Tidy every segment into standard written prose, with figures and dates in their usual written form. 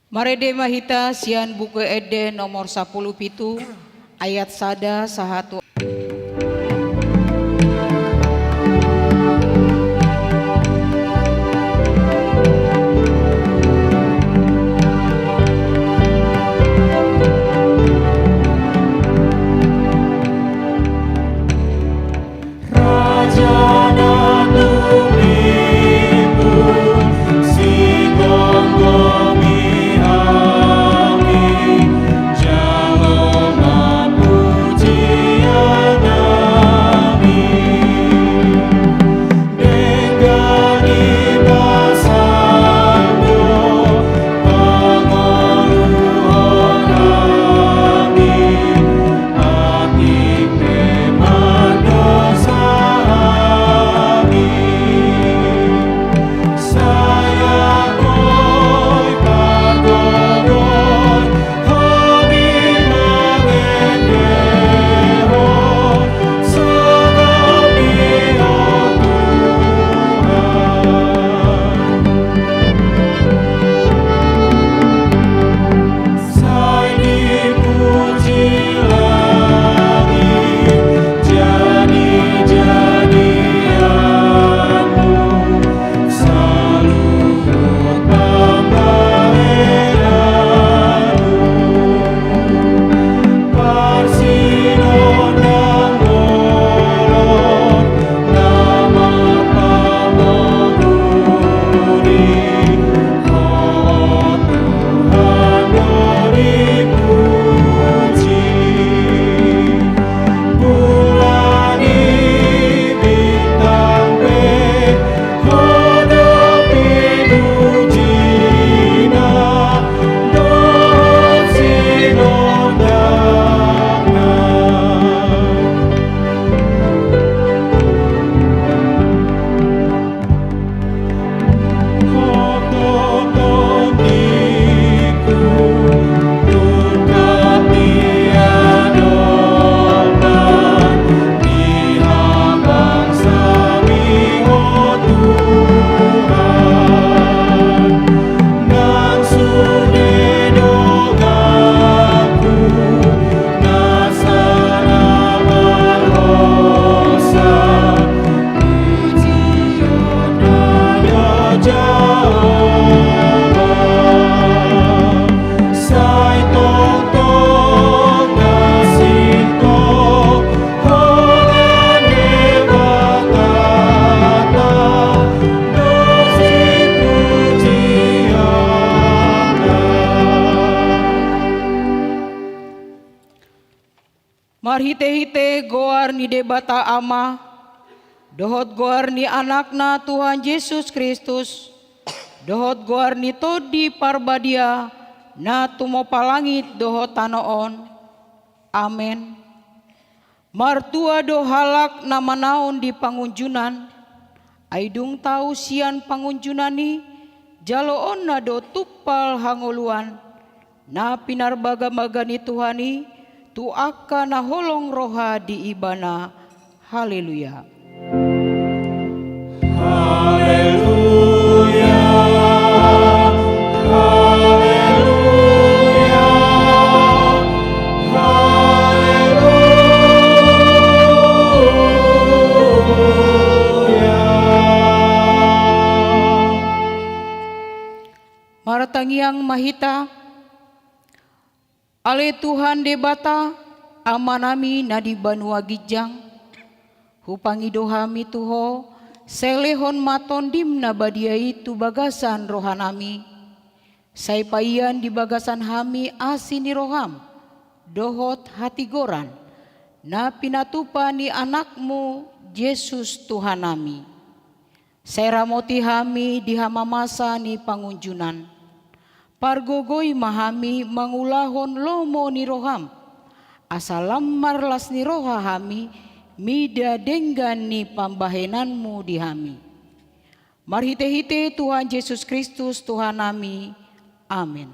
Marede mahita sian buku Ede nomor 10 pitu ayat sada sahatu. Marhite-hite goar ni debata ama, dohot goar ni anakna Tuhan Yesus Kristus, dohot goar ni todi parbadia, na tumo palangit dohot tanoon. Amen. Martua do halak na manaon di pangunjunan, aidung tau sian pangunjunani, jaloon na do tupal hangoluan, na pinarbaga-baga ni Tuhani, tu akka na holong roha di ibana. Haleluya. Haleluya. Haleluya. Haleluya. Maratangiang mahita, ale Tuhan debata amanami na di banua gijang, hupangido hami tuho selehon maton dimna badiai tu bagasan rohanami, saipaian di bagasan hami asini roham, dohot hati goran, na pinatupa ni anakmu Yesus Tuhanami. Seramoti hami di hamamasa ni pangunjunan, pargogoi mahami mangulahon lomo ni roham, asalam marlas ni roha hami, mida denggan ni pambahenanmu di hami. Marhite-hite Tuhan Yesus Kristus Tuhan nami. Amin.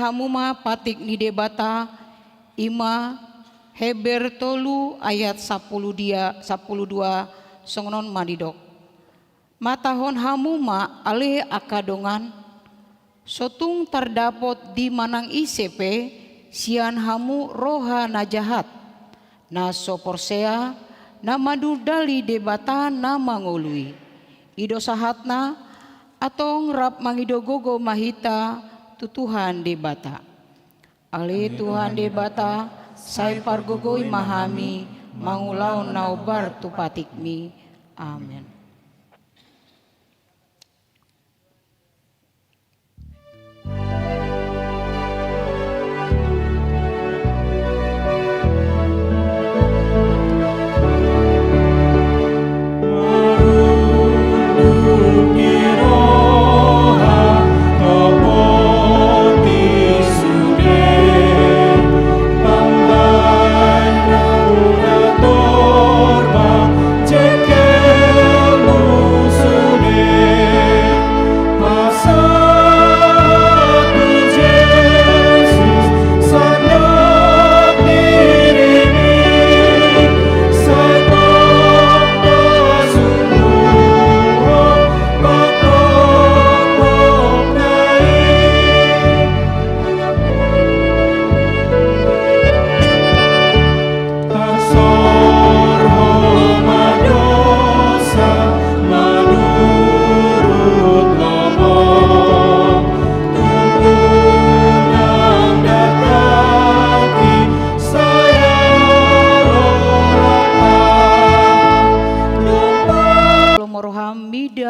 hamuma patik ni debata ima Heber tolu ayat 12 songonon madidok. Matahon hamuma alih akadongan sotung terdapot di manang ICP sian hamu roha najahat na soporsea na madudali debata na mangului ido sahatna atong rap mangidogogo mahita tutuhan debata ale Tuhan debata sai pargogoi mahami mangulau naubar tupatikmi amin.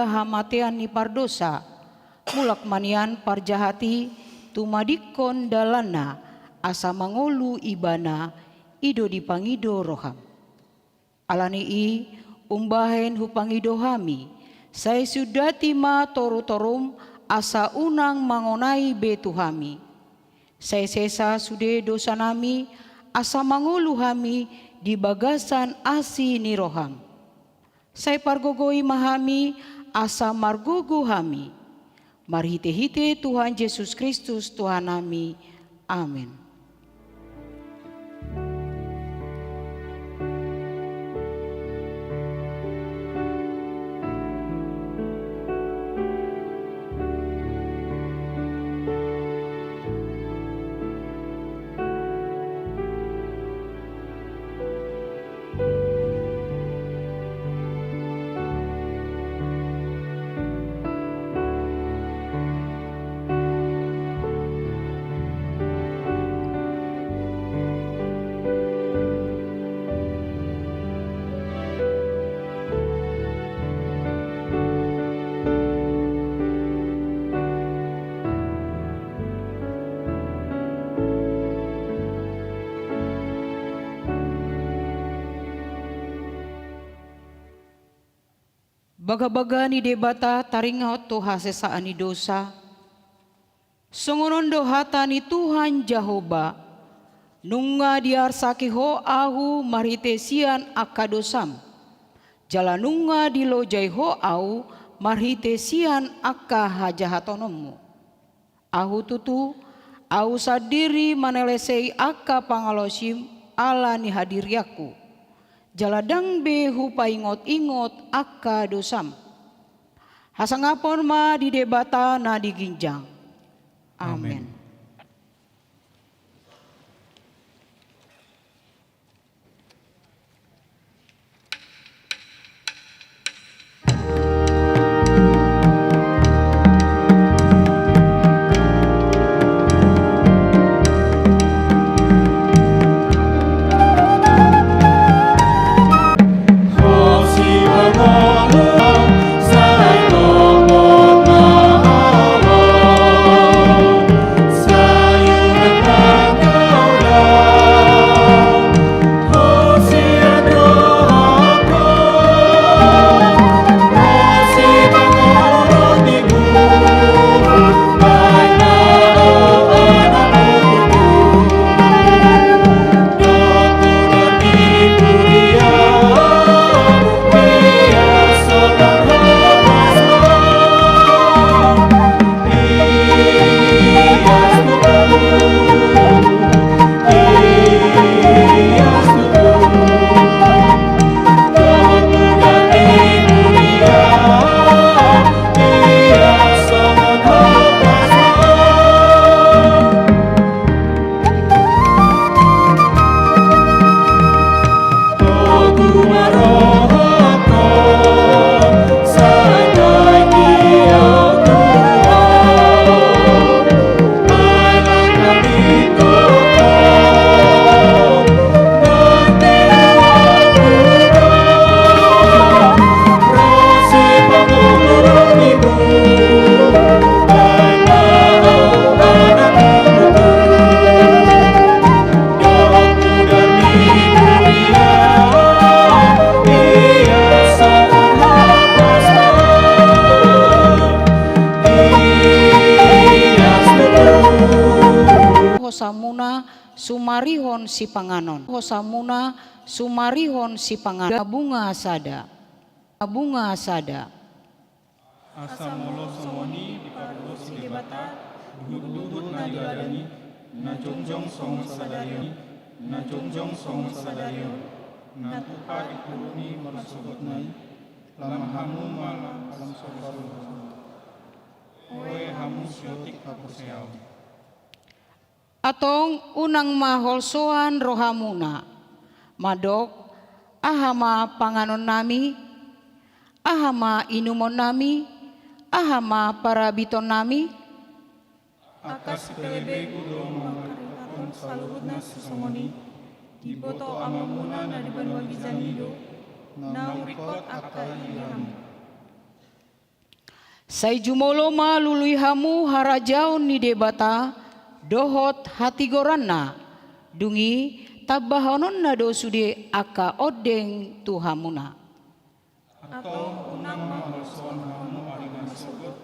Hamatian ni pardosa mulak manian parjahati tumadikon dalana asa mangolu ibana ido dipangido roham alani i umbahen hupangido hami saya sudah tima toru-torum asa unang mangonai betu hami saya sesa sude dosa nami asa mangolu hami di bagasan asi ni roham saya pargogoi mahami asa margugu hami marhite-hite Tuhan Yesus Kristus Tuhan nami amin. Baga-baga ni debata taringaut to hasesaan ni dosa. Songonon dohata ni Tuhan Jehovah. Nunga diarsaki ho ahu marhitesian akadosam. Jalanunga dilojai ho au marhitesian akka hajahatonomu. Ahu tutu au sadiri manelesei akka pangalosim ala ni hadiriaku. Jaladang behu paingot-ingot akka dosam. Hasangapon ma di debata na diginjang. Amen. Sai hosamuna sumarihon si panganon. Hosamuna sumarihon si panganon. Bunga sada. Bunga sada. Asa molo somoni di parlo si debata, duhut na diladani, na jongjong song sadarion, na jongjong song sadarion, na tupa dikuruni marsugot nai, lama hamu mala alam sobaru. Oe hamu siotik kapuseau. Atong unang maholsoan rohamuna. Madok ahama panganon nami, ahama inumon nami, ahama parabiton nami. Akas pelebe kudo makarikakon salurna susomoni, diboto amamuna na dibanwa gizanido, na urikot akai ilham. Sai jumolo ma lului hamu harajaun ni debata, dohot hati goranna, dungi tabahonon na dosude aka odeng tuhamuna. Atau unang maholson hamu aringan sogot,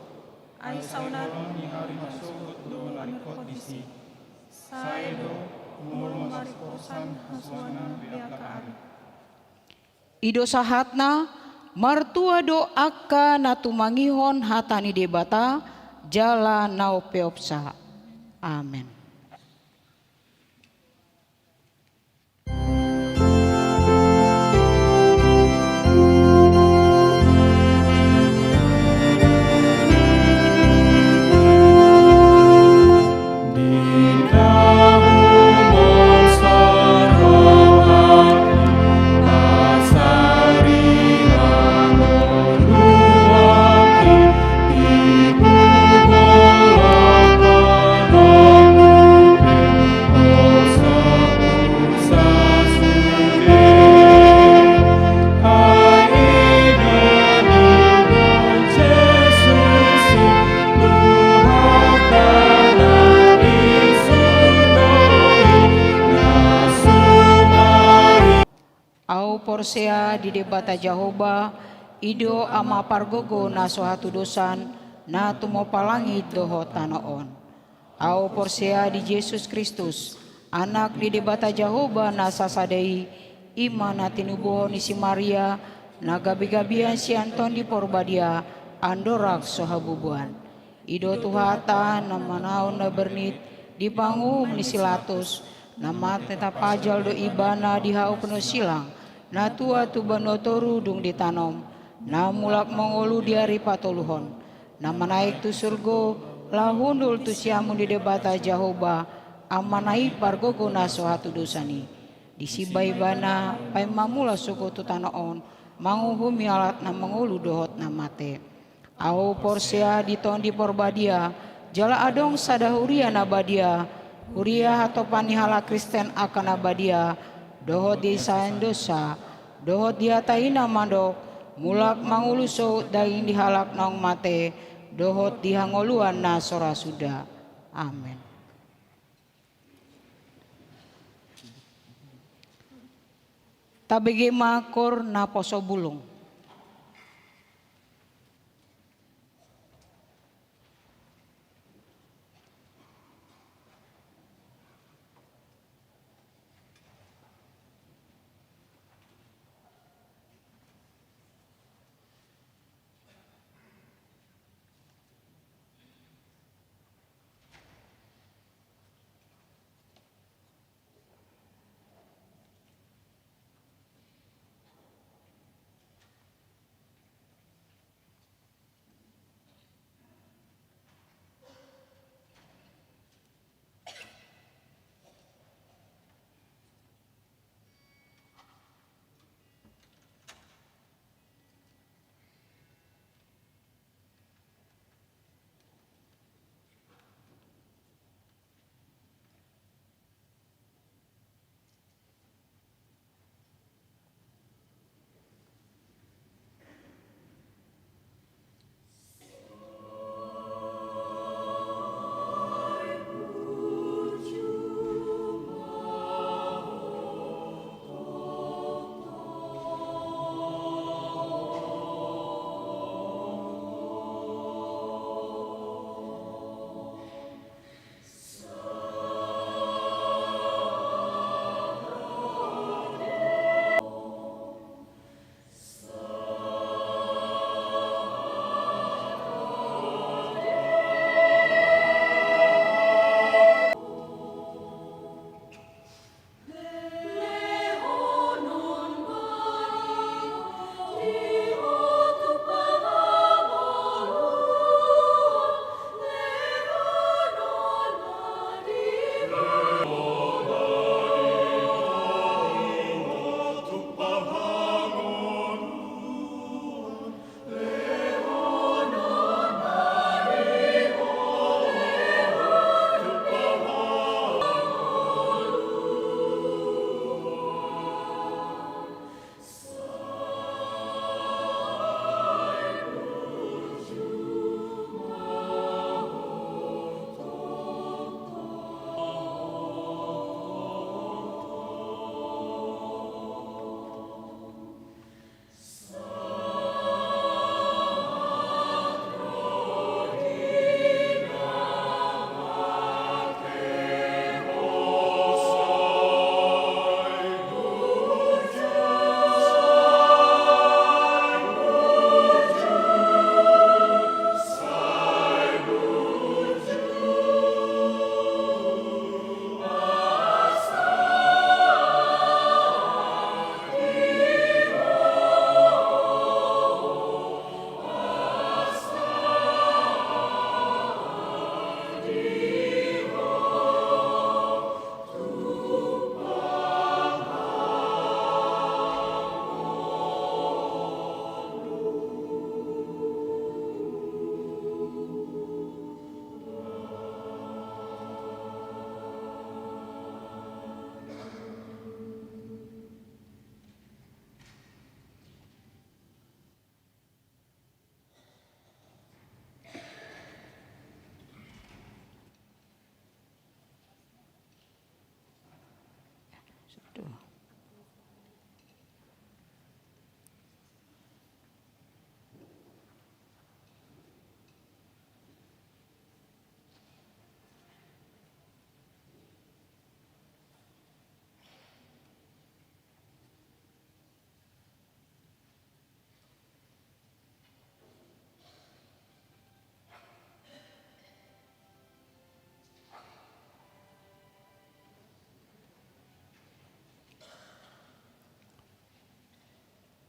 ay saunaron ni aringan sogot do larikot disi. Saedo muro marikosan haswana biaka ari. Ido sahatna martua do aka natumangihon hatani debata jala nau peopsa. Amin. Porsea di debata Jahoba ido ama pargogo na sohatu dosan na tumopalangit doho tanaon. Au Porsea di Yesus Kristus anak di debata Jahoba na sasadei ima na tinubuho ni si Maria na gabi-gabian si Anton di Porbadia andorak sohabubuan. Ido tuhata na manaon na bernit di pangum ni silatus na mat tetap pajal do ibana di hau penuh silang. Na tua tu banotoru dung ditanom, na mulak mongolu diari patoluhon, na manaik tu surgo, lahundul tu siamun di debata Jahoba, amanai pargogo na sohatu dosani. Disibai bana, pai mamula suku tu tanaon, manguhumi alat na mengulu dohot na mate. Au Porsea diton di Porbadia, jala adong sadahuria na badia, huria atau panihala Kristen akan abadia, dohot di saen dosa, dohot diataina mandok, mulak manguluso daging dihalak naung mate, dohot dihangoluan na sora suda. Amin. Tabege makor na poso bulung.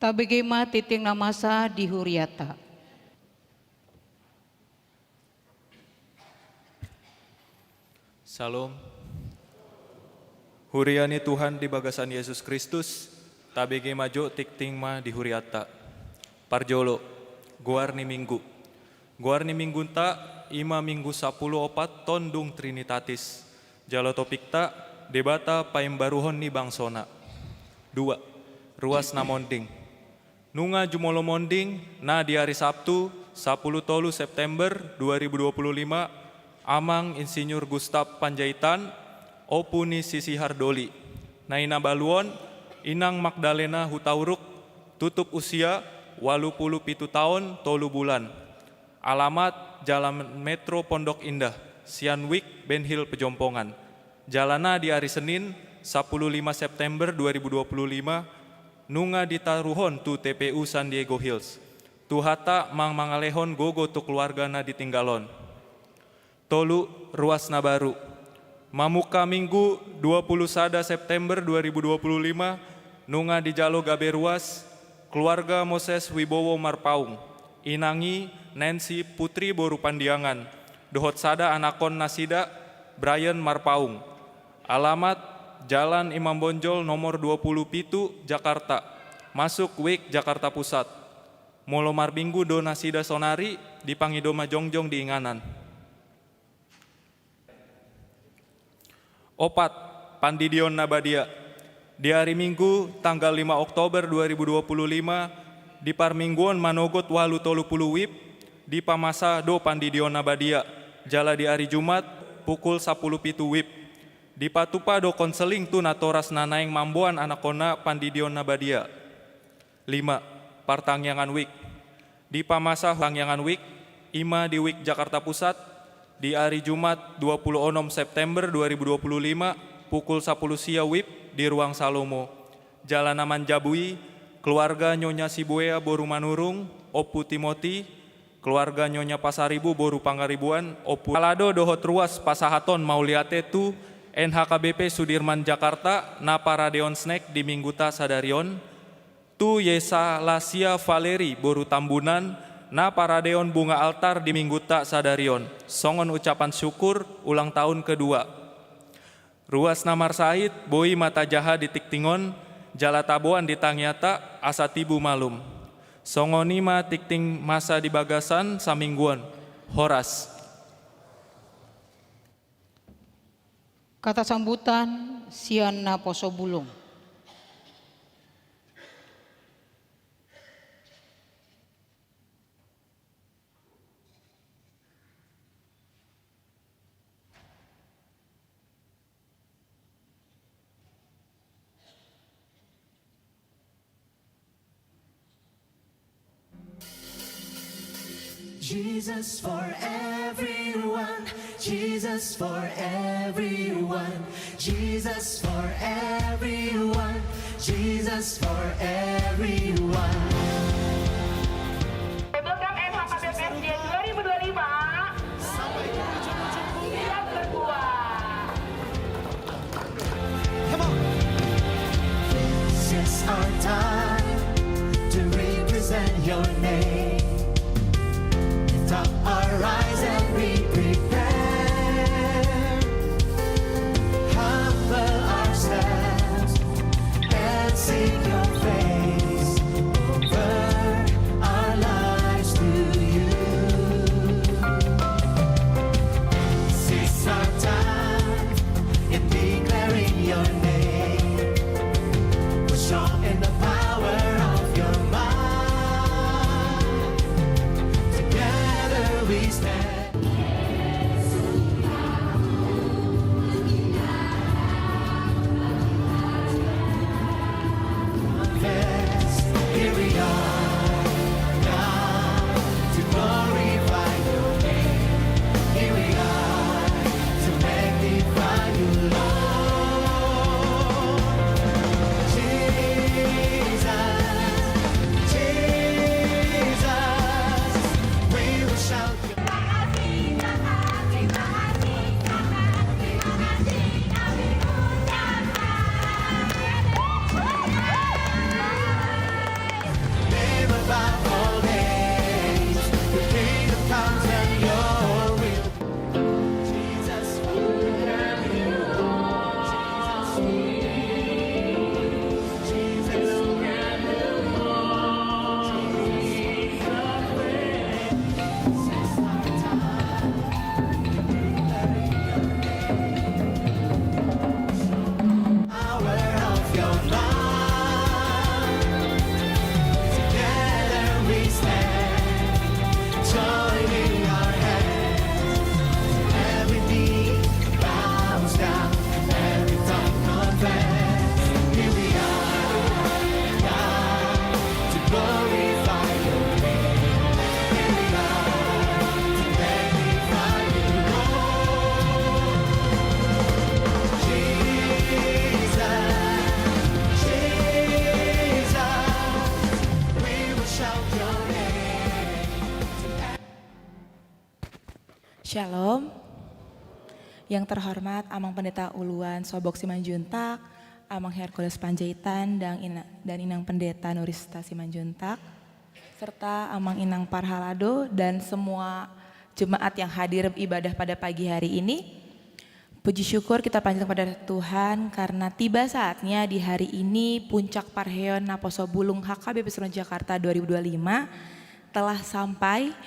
Tabegema titing namasa di Huriata. Salam. Huriani Tuhan di bagasan Yesus Kristus, tabege majo tikting ma di Huriata. Parjolo, guarni minggu. Guarni minggu ta, ima minggu 14 tondung Trinitatis. Jalo topik ta, debata paimbaruhon ni bangsona. 2. Ruas na monding. Nunga jumolo monding, na di hari Sabtu, 10 September 2025, amang Insinyur Gustav Panjaitan, opuni Sisi Hardoli. Naina Baluon, Inang Magdalena Hutauruk, tutup usia 87 tahun 3 bulan. Alamat Jalan Metro Pondok Indah, Sianwik, Benhil Pejompongan. Jalana di hari Senin, 15 September 2025, nunga ditaruhon tu TPU San Diego Hills. Tuhata mang mangalehon gogo tu keluargana ditinggalon. Tolu ruas na baru. Mamuka Minggu 21 September 2025, nunga di Jalo Gabe Ruas, keluarga Moses Wibowo Marpaung, inangi Nancy Putri Boru Pandiangan, dohot sada anakon Nasida Brian Marpaung. Alamat Jalan Imam Bonjol nomor 20 Pitu, Jakarta, masuk WIK Jakarta Pusat. Molo Marbinggu do Nasida Sonari, dipangidoma Jongjong di Inganan. 4. Pandidion Nabadia. Di hari Minggu, tanggal 5 Oktober 2025, di Parmingguon Manogot Walu Tolu Pulu Wip, di Pamasa do Pandidion Nabadia. Jala di hari Jumat, pukul 10 Pitu Wip. Di Patupa do konseling tu natoras nanaing mamboan anakona Pandidion Nabadia. 5. Partangyangan Wik. Di Pamasa Tangyangan Wik, ima di Wik Jakarta Pusat, di hari Jumat 26 September 2025 pukul 10 sia WIB di Ruang Salomo. Jalan Aman Jabui, keluarga Nyonya Sibuea Boru Manurung, Opu Timoti, keluarga Nyonya Pasaribu Boru Pangaribuan, Opu Alado dohot ruas Pasahaton Mauliate tu NHKBP Sudirman Jakarta, Napa Radeon Snack di Mingguta Sadarion, tu Yesa Lasia Valeri Boru Tambunan, na Paradeon Bunga Altar di Mingguta Sadarion. Songon ucapan syukur ulang tahun kedua. Ruas Namar Said, Boi Mata Jaha di Tiktingon, Jala Taboan di Tangyata, Asatibu Malum. Songonima Tikting masa di Bagasan, Samingguan. Horas. Kata sambutan, Siana Posobulung. Jesus for everyone, Jesus for everyone, Jesus for everyone, Jesus for everyone. Program NHKBPSD 2025 siap berbuah. This is our time to represent your name. Lift up our eyes and be prepared. Humble ourselves and seek your face over Shalom. Yang terhormat Amang Pendeta Uluan Sobok Simanjuntak, Amang Hercules Panjaitan, dan Inang Pendeta Nurista Simanjuntak, serta Amang Inang Parhalado dan semua jemaat yang hadir ibadah pada pagi hari ini. Puji syukur kita panjatkan kepada Tuhan karena tiba saatnya di hari ini Puncak Parheon Naposo Bulung HKBP Serun Jakarta 2025 telah sampai.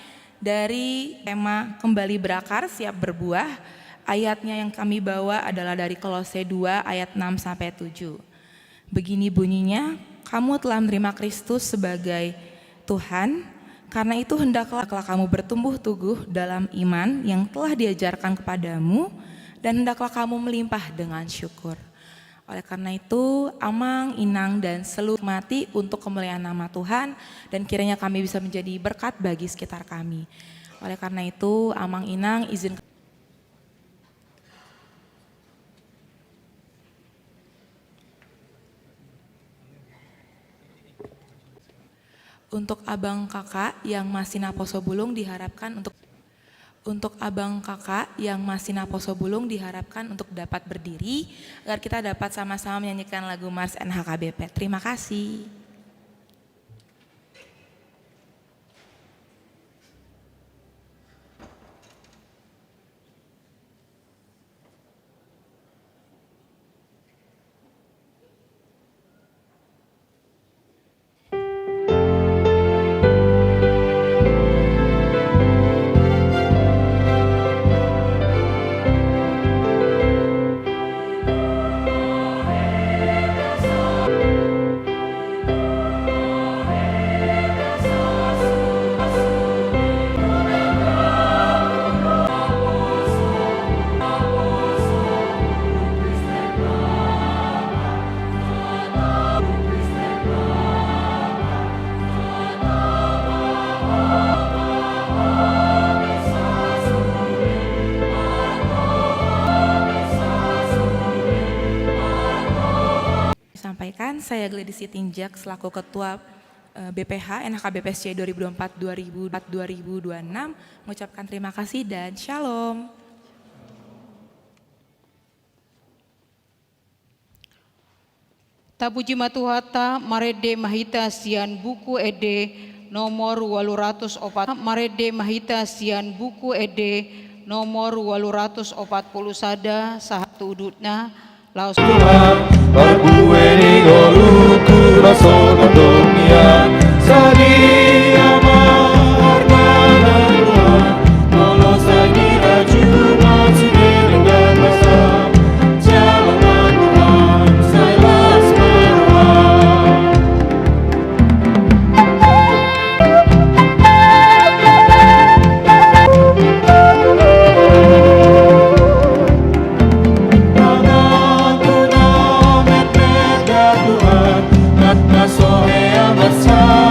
Dari tema Kembali Berakar Siap Berbuah, ayatnya yang kami bawa adalah dari Kolose 2 ayat 6-7. Begini bunyinya, kamu telah menerima Kristus sebagai Tuhan, karena itu hendaklah kamu bertumbuh teguh dalam iman yang telah diajarkan kepadamu, dan hendaklah kamu melimpah dengan syukur. Oleh karena itu, Amang, Inang, dan seluruh mati untuk kemuliaan nama Tuhan, dan kiranya kami bisa menjadi berkat bagi sekitar kami. Oleh karena itu, Amang, Inang, izin untuk abang kakak yang masih naposo bulung diharapkan untuk abang kakak yang masih naposo bulung diharapkan untuk dapat berdiri agar kita dapat sama-sama menyanyikan lagu Mars NHKBP. Terima kasih. Saya Gladys Sitinjak selaku Ketua BPH NHKBPSC 2024-2026 mengucapkan terima kasih dan shalom. Tapuji matuhata marede mahita sian buku ede nomor 804 marede mahita sian buku ede nomor 840 sada satu udutna laos Barbueni goluku raso dunia Sadia margana Tuhan Tolong sagi raju maksudnya dengan masa Jalan Tuhan selas meruang Tuhan, Tuhan, Tuhan, Tuhan, Tuhan,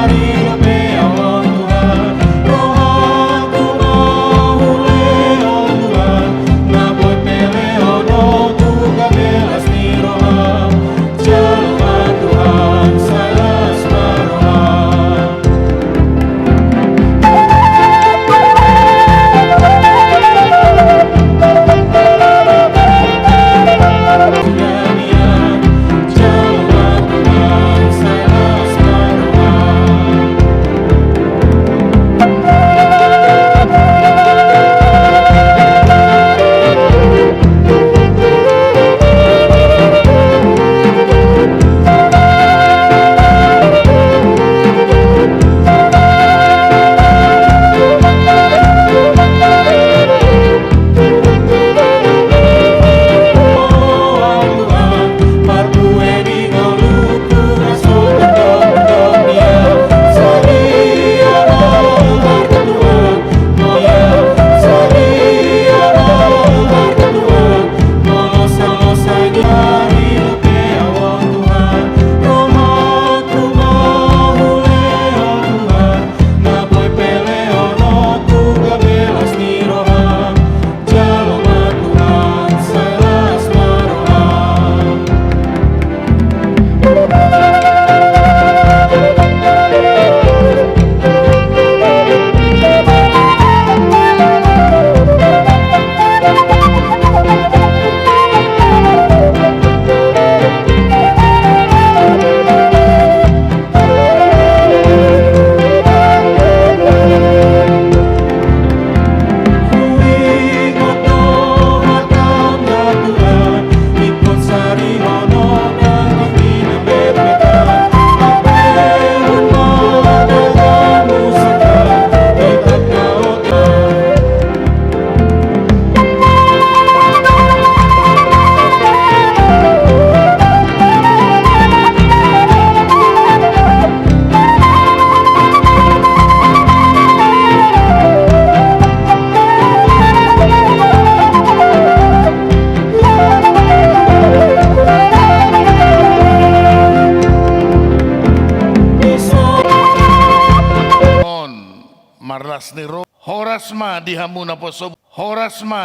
sialas niro horasma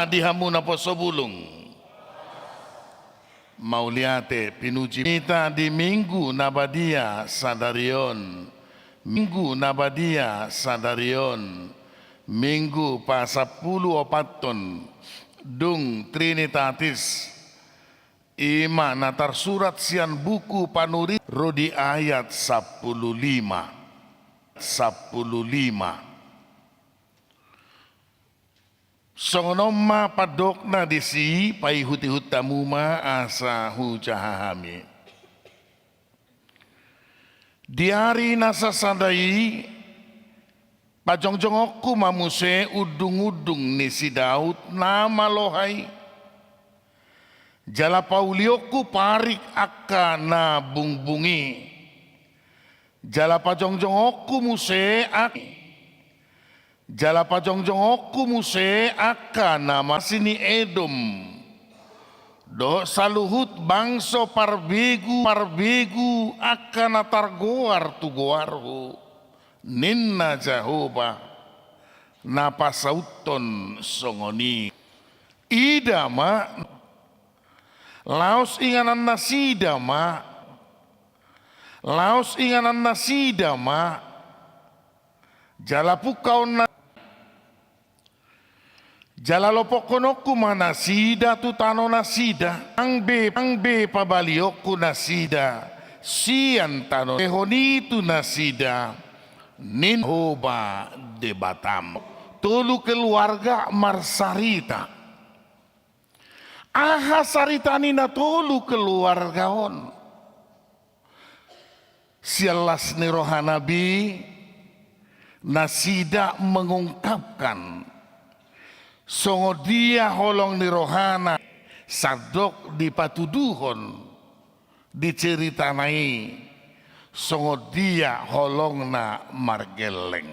dihamuna posobulung mauliate pinuji kita di minggu nabadia sadarion minggu pasapulu opaton dung trinitatis ima natar surat sian buku panuri rodi ayat 15 songonoma padokna disi pai huti tamuma asa hujahami diari nasa sadai pajongjongokku mamuse udung-udung ni si Daud nama lohai jala paulioku parik akka na bungbungi jala pajongjongokku muse akka nama sini Edom do saluhut bangso parbegu akka na targoar tu goarhu ninna Jehovah napasauton songoni idama laos inganan nasidama jalapukau na jalalopokonoku manasida tutano nasida ang be pabalioku nasida sian tano ehonitu nasida ninhoba de Batam tulu keluarga marsarita aha sarita nina tulu keluargaon sialas ni rohanabi nasida mengungkapkan songo dia holong ni rohana sadok di patuduhon diceritanai songo dia holong na margeleng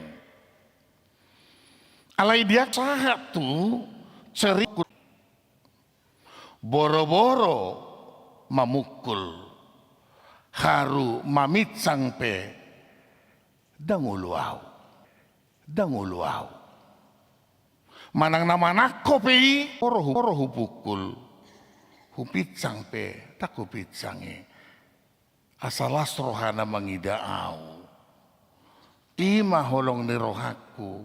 alai dia sahat tu cerita boro-boro mamukul haru mamitsang pe danguluaw manang naman ako pe poro hupukul hupitsang pe tak hupitsangi asalas rohana mangidaaw ima holong ni rohaku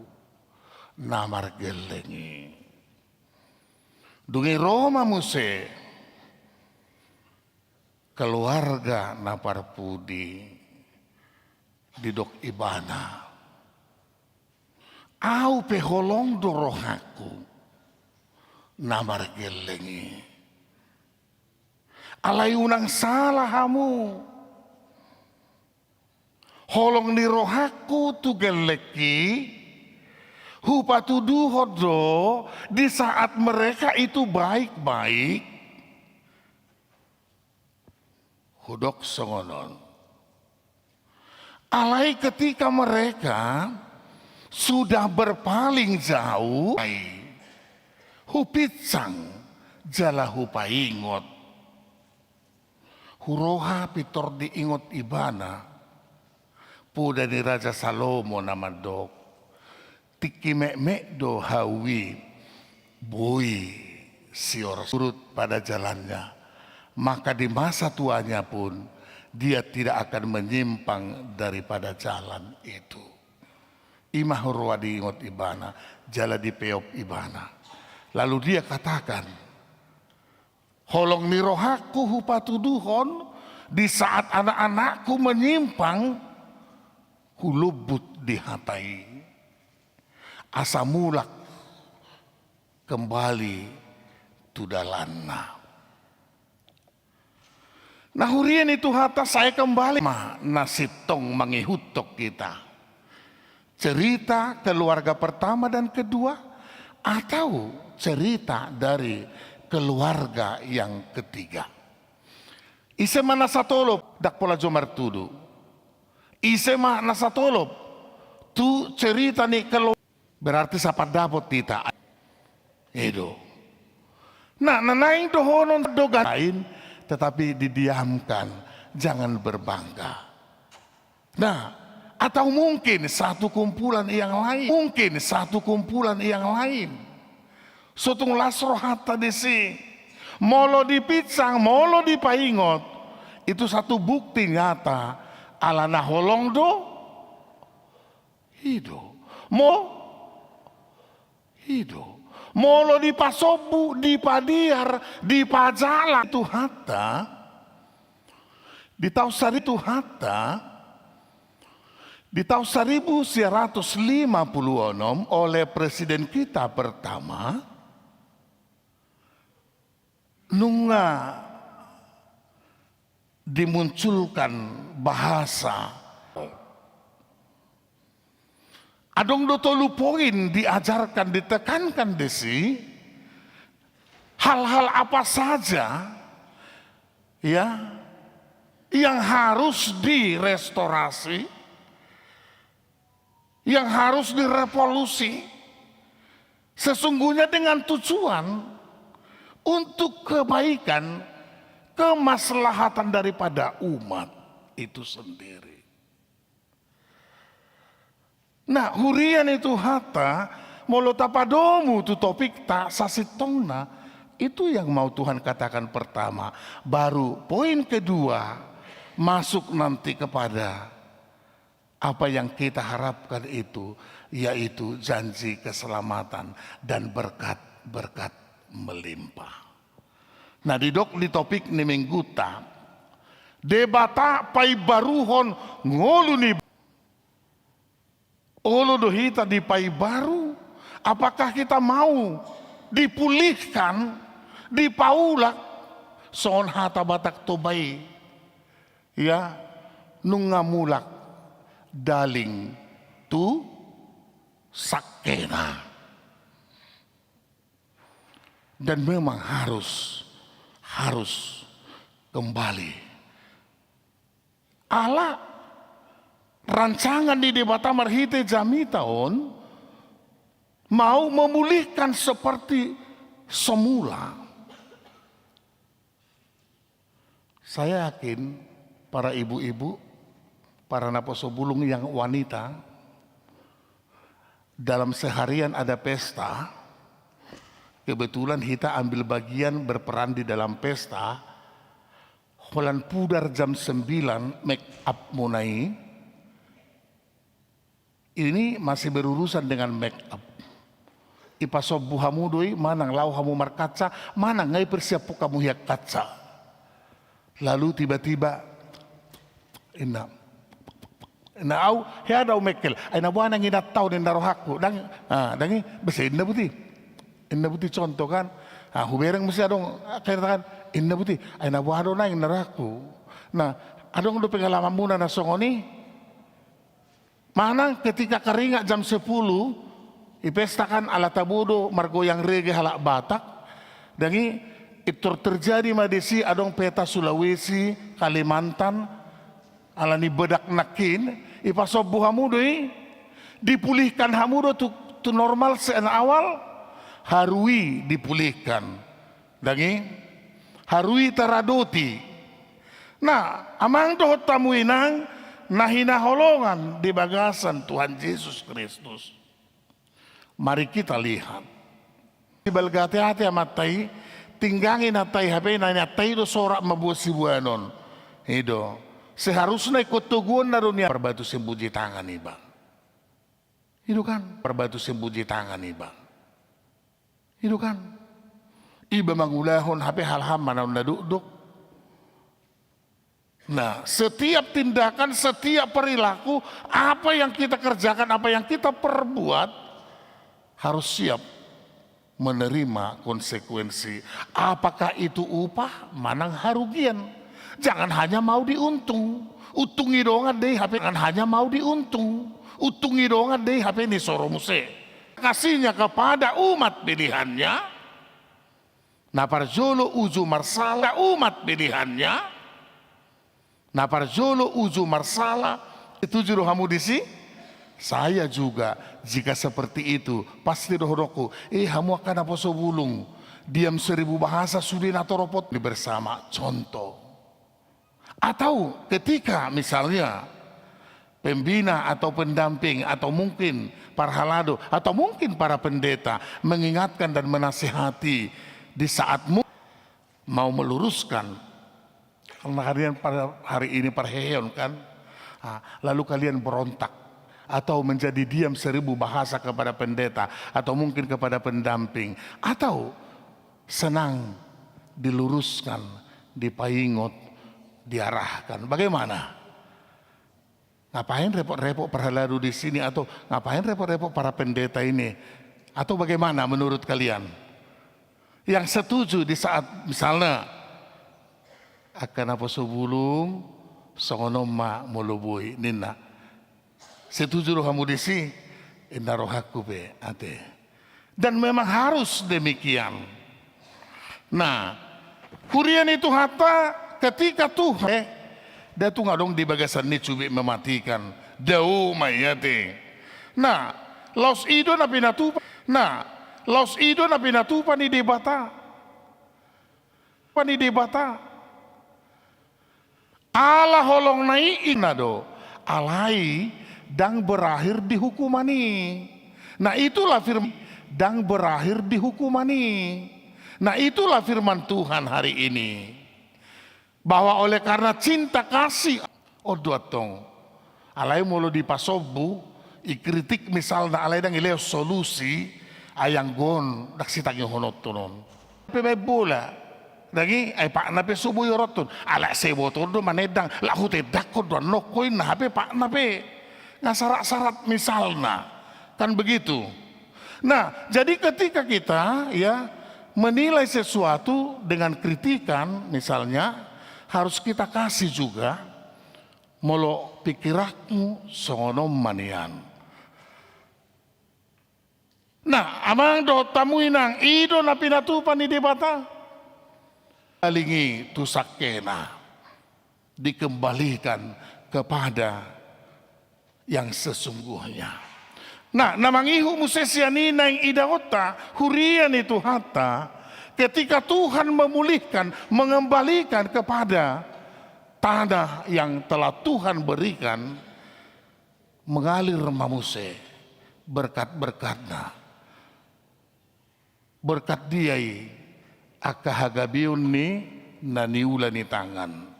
namar gelengi dungi Roma muse keluarga naparpudi didok ibana au pe holong do rohaku namar gelengi alai unang salah hamu holong ni rohaku tu geleki hupatuduhodo di saat mereka itu baik-baik hudok songonon alai ketika mereka sudah berpaling jauh hupitsang jala hupaingot huroha pitor diingot ibana puda ni Raja Salomo namadok tiki mek do hawi boy sior surut pada jalannya maka di masa tuanya pun dia tidak akan menyimpang daripada jalan itu imah hurwa diingot ibana jala di peop ibana lalu dia katakan holong ni rohaku hupatuduhon di saat anak-anakku menyimpang hulubut dihatai asa mulak kembali tudalanna. Nah hurian itu hata saya kembali nasib tong mangihutok kita. Cerita keluarga pertama dan kedua atau cerita dari keluarga yang ketiga. Isema nasatolop dak pola jomartudu. Isema nasatolop tu cerita ni keluarga berarti sapa dapot kita. Edo. Nah, nanaing dohonon dogain tetapi didiamkan, jangan berbangga. Nah, Atau mungkin satu kumpulan yang lain. Mungkin satu kumpulan yang lain. Sotong lasro hatta desi. Molo dipitsang, molo dipaingot. Itu satu bukti nyata. Ala naholong do. Hido. Hido. Molo dipasobu, dipadiar, dipajala. Itu hatta. Di tahun itu hatta. Di tahun 1956 oleh presiden kita pertama, nunga dimunculkan bahasa. Adong dotolu poin diajarkan, ditekankan desi, hal-hal apa saja ya yang harus direstorasi, yang harus direvolusi, sesungguhnya dengan tujuan untuk kebaikan, kemaslahatan daripada umat itu sendiri. Nah, hurian itu hatta molo tapadomu tu topik tak sasitongna, itu yang mau Tuhan katakan pertama. Baru poin kedua masuk nanti kepada apa yang kita harapkan itu, yaitu janji keselamatan dan berkat-berkat melimpah. Nah, di topik ni mingguta, debata pai baruhon ngolu ni olo dohita di pai baru. Apakah kita mau dipulihkan, dipaulak, son hata batak tobai, ya, nungamulak daling tu sakena. Dan memang harus kembali. Allah rancangan di debata marhite jami tahun mau memulihkan seperti semula. Saya yakin para ibu-ibu, para naposo bulung yang wanita, dalam seharian ada pesta, kebetulan kita ambil bagian berperan di dalam pesta, holan pudar jam 9 make up munai, ini masih berurusan dengan make up. Ipasob buhamu doi, manang lau hamu markaca, manang ngai persiapu kamu hiak kaca. Lalu tiba-tiba, au hea dau mekel ai na buana nginat tau den darohaku dang dangi bese inna buti contoh kan hubereng mesti adong katakan inna buti ai na buado na naraku. Nah adong do pengalaman muna na songoni mana ketika keringat jam 10 ipestakan ala tabudo margoyang rege halak Batak dangi itu terjadi madesi adong peta Sulawesi Kalimantan alani bedak nakin ipasob buhamudoi dipulihkan hamudo tu normal sen awal harui dipulihkan dangi harui taradoti. Nah amang dohot tamuinang nahina holongan di bagasan Tuhan Yesus Kristus. Mari kita lihat ibalgate-hati amatai tinggangin atai hape na atai do sorak mabusi buanon hido. Seharusnya ikut tuguan na dunia perbatu sembuji tangan nih bang. Itu kan perbatu sembuji tangan nih bang. Itu kan iba mangulahon hape hal-hal mana unda duduk. Nah setiap tindakan, setiap perilaku, apa yang kita kerjakan, apa yang kita perbuat harus siap menerima konsekuensi. Apakah itu upah, manang harugian. Jangan hanya mau diuntung, utungi dongan deh HP. Jangan hanya mau diuntung, utungi dongan deh HP ini soromuse. Kasihnya kepada umat pilihannya. Naparjolo uju marsala umat pilihannya. Naparjolo uju marsala itu juru hamudisi. Saya juga jika seperti itu pasti dohoroku. Hamu akan apa sobulung. Diam 1000 bahasa sudin atau ropot bersama contoh. Atau ketika misalnya pembina atau pendamping atau mungkin para halado atau mungkin para pendeta mengingatkan dan menasihati di saat mau meluruskan, karena kalian pada hari ini perheon kan, lalu kalian berontak atau menjadi diam 1000 bahasa kepada pendeta atau mungkin kepada pendamping, atau senang diluruskan, dipaingot, diarahkan. Bagaimana? Ngapain repot-repot para halado di sini, atau ngapain repot-repot para pendeta ini? Atau bagaimana menurut kalian? Yang setuju di saat misalnya akan apa sebelum songonoma moloboi nina. Setuju roh kamu di sini, indah roh aku be ate. Dan memang harus demikian. Nah, kurian itu hatta ketika Tuhan dia tuh ngadong di bagasan ni cubi mematikan dau mayate. Nah, laos ido na pinatupa. Nah, laos ido na pinatupa ni debata. Pani debata. Allah holong nai inado alai dang berakhir di hukumani. Nah, itulah firman dang berakhir di hukumani. Nah, itulah firman Tuhan hari ini. Bahwa oleh karena cinta kasih oduatong alai mulu di pasobu ikritik misalnya alai dang ileo solusi ayang gon dak sitagi honot tunon pe bola dagi ay pak nape subu yorotun ala sebotor do manedang la hute dakko do nokoy na hape pak nape ngasarat-sarat misalnya kan begitu. Nah, jadi ketika kita ya menilai sesuatu dengan kritikan misalnya, harus kita kasih juga molo pikirakmu songono manian. Nah, amang do tamuinang ido na pinatupan ni debata alingi tusakena dikembalikan kepada yang sesungguhnya. Nah, namangihu musesiani nang idawota hurian itu hatta ketika Tuhan memulihkan, mengembalikan kepada tanah yang telah Tuhan berikan, mengalir mamuse berkat-berkatna. Berkat diai akahagabiun ni naniula ni tangan,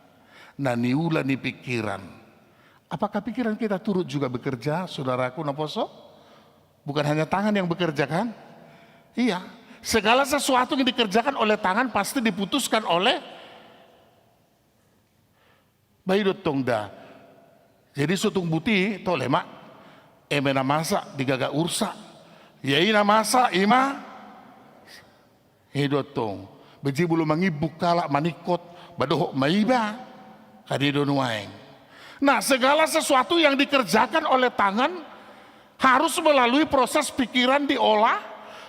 naniula ni pikiran. Apakah pikiran kita turut juga bekerja, saudaraku naposo? Bukan hanya tangan yang bekerja kan? Iya, segala sesuatu yang dikerjakan oleh tangan pasti diputuskan oleh baidot tongda. Jadi sutung buti to lemak emena masa digaga ursa. Yai na masa ima hidot tong. Beji bulu mangibuk kalak manikot badoh maiba kadido nuaeng. Nah, segala sesuatu yang dikerjakan oleh tangan harus melalui proses pikiran diolah,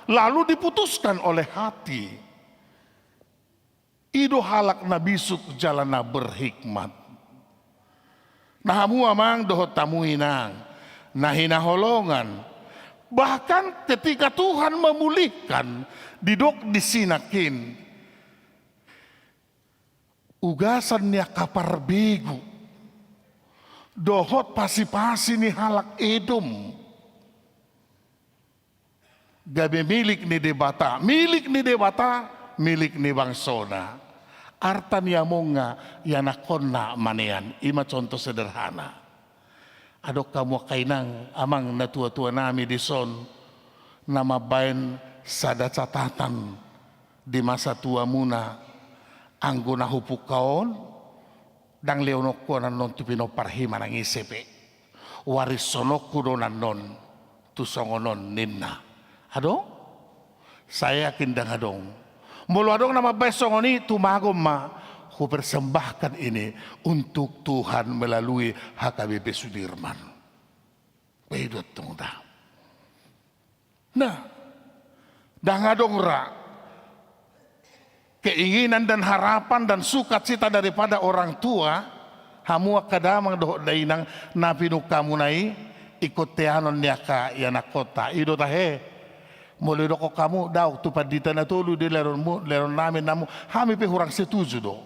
lalu diputuskan oleh hati. Ido halak nabisuk jalana berhikmat. Nahamu amang dohot tamuinang, nahina holongan. Bahkan ketika Tuhan memulihkan, didok disinakin. Ugasannya kapar begu. Dohot pasi-pasi ni halak Edom. Gabe milik ni debata, milik ni debata, milik ni bangsona. Artan yamonga yanakonna manean. Ima contoh sederhana. Adok kamu kainang amang na tua-tua nami di son nama bain sada catatan di masa tua muna anggona hupuk kaon dang leonok ko nanon tupino parhima nang isepe waris sonok kudo nanon tusongonon ninna. Adong, saya yakin dan adong. Mulu adong nama besong ini tumagom ma, ku persembahkan ini untuk Tuhan melalui HKBP Sudirman. Bedot tungda. Nah, dan adong ra keinginan dan harapan dan sukacita daripada orang tua, hamua kadamang doh dainang napinu kamu nai ikut teanon niaka yanakota ido tahe. Mulai doko kamu daw tupad dita na tulu di leron namin namu hami pe hurang setuju do.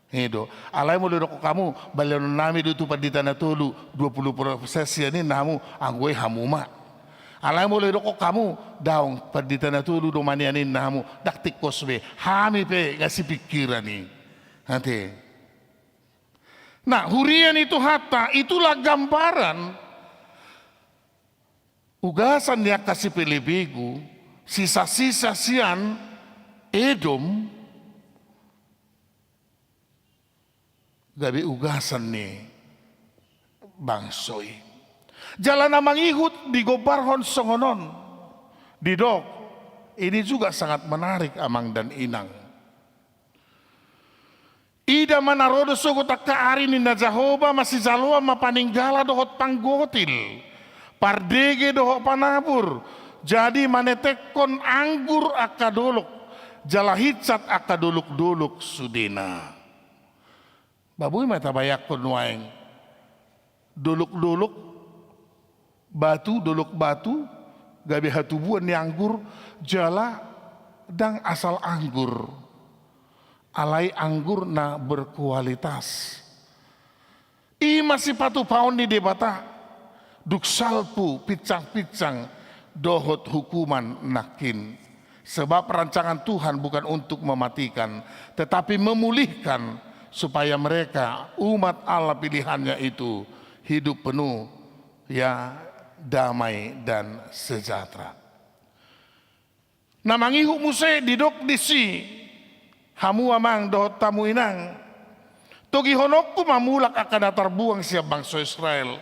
Itu, alai mo liroko kamu, balion nami itu padita na tulu 20% ini namu anggoy hamuma. Alai mo liroko kamu, daung padita na tulu domanianin namu daktik kosbe, hami pe ngasih pikiran nih. Nanti. Nah, hurian itu hatta, itulah gambaran ugasan dia kasih pelebegu, sisa-sisa sian Edom, gabi ugasan ni bangsoy. Jalan namang ihut di Gobarhon Songonon, di Dok. Ini juga sangat menarik amang dan inang. Ida manarodo suku takka ari ni na Jahoba masih jalua mapaninggala dohot panggotil. Pardege dohot panabur. Jadi manetekon anggur akadolok. Jalahicat akadoluk-doluk sudena. Babuy mata bayakon waeng. Doluk-doluk batu, doluk batu, gabi hatubuan ni anggur, jala dang asal anggur. Alai anggur na berkualitas. I masih patu paon di debata. Duk salpu picang-picang dohot hukuman nakin. Sebab rancangan Tuhan bukan untuk mematikan, tetapi memulihkan supaya mereka umat Allah pilihannya itu hidup penuh ya damai dan sejahtera. Namangihu muse didok disi hamu amang dohot tamu inang. Togi honokku mamulak akan terbuang siap bangsa Israel.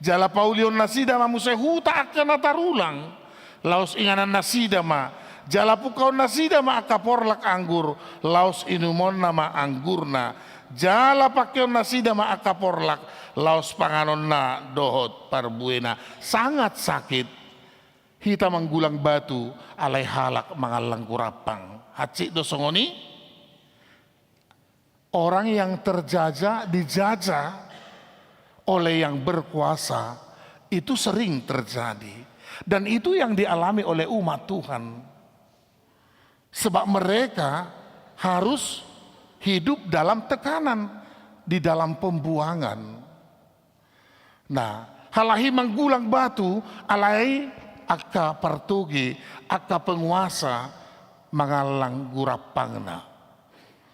Jala paulion nasida mamuse huta akan tarulang. Laos inganan nasida ma. Jala pukau nasida ma akaporlak anggur. Laos inumon nama anggurna. Jala pakeon nasida ma akaporlak. Laos panganon na dohot parbuena. Sangat sakit. Hita manggulang batu alai halak mangalang kurapang. Hacik dosongoni. Orang yang terjajah dijajah oleh yang berkuasa itu sering terjadi. Dan itu yang dialami oleh umat Tuhan. Sebab mereka harus hidup dalam tekanan, di dalam pembuangan. Nah, halahi manggulang batu, alai akka partugi, akka penguasa mangalang gurapangna.